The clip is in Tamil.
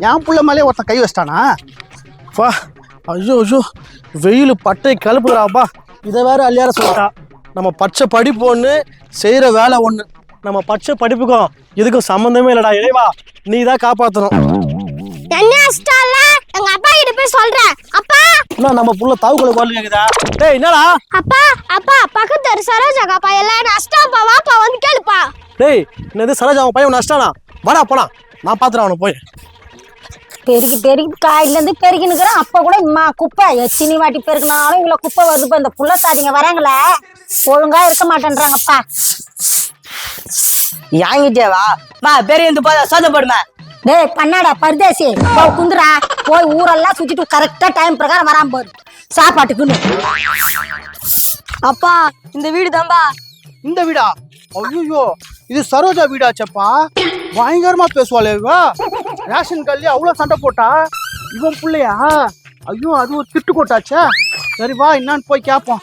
என் புள்ள மேலே ஒருத்தன் கை வச்சிட்டானா? பா ஐயோ ஐயோ வெயில் பட்டை கலப்புறாப்பா. இதை வேற அள்ளியார சொல்லிட்டா. நம்ம பச்சை படிப்பு ஒன்று, செய்கிற வேலை ஒன்று. நம்ம பச்சை படிப்புக்கும் இதுக்கும் சம்மந்தமே இல்லடா. இறைவா நீ தான் காப்பாற்றணும். என்ன அஷ்டால எங்க அப்பா கிட்ட போய் சொல்றேன். அப்பா என்ன நம்ம புள்ள தாவுக்குள்ள குரல் கேக்குதா? டேய் என்னடா? அப்பா அப்பா பக்கத்து சரோஜா அப்பா எல்லாம் அஷ்டாப்பா வாப்பா வந்து கேளுப்பா. டேய் என்னது சரோஜா அவன் பையன் நஷ்டானா? வாடா போலாம், நான் பாத்துறேன் அவனை போய். பெருக்கி பெருக்கி காயிலேருந்து பெருக்கினுக்குறேன். அப்போ கூட இம்மா குப்பை எத்தினி வாட்டி பெருக்கினாலும் இவ்வளோ குப்பை வருது. இப்போ இந்த புள்ள சாட்டிங்க வராங்களே ஒழுங்கா இருக்க மாட்டேன்றாங்கப்பா. யாங்கிட்டேவா மா பெரிய இந்த போதா சோதப்படுமா? டேய் பண்ணாடா பரதேசி, போ குந்துரா போய் ஊரெல்லாம் சுத்திட்டு கரெக்டா டைம் பிரகாரம் வராம போடு சாப்பாட்டுக்குன்னு. அப்பா இந்த வீடு தான்பா. இந்த வீடா? ஐயோ இது சரோஜா வீடாச்சப்பா. பயங்கரமா பேசுவாளே இவ. ரேஷன் கல்லி அவ்வளோ சண்டை போட்டா இவன் பிள்ளையா? ஐயோ அது ஒரு திட்டு கொட்டாச்சே. சரி வா என்னான்னு போய் கேட்போம்.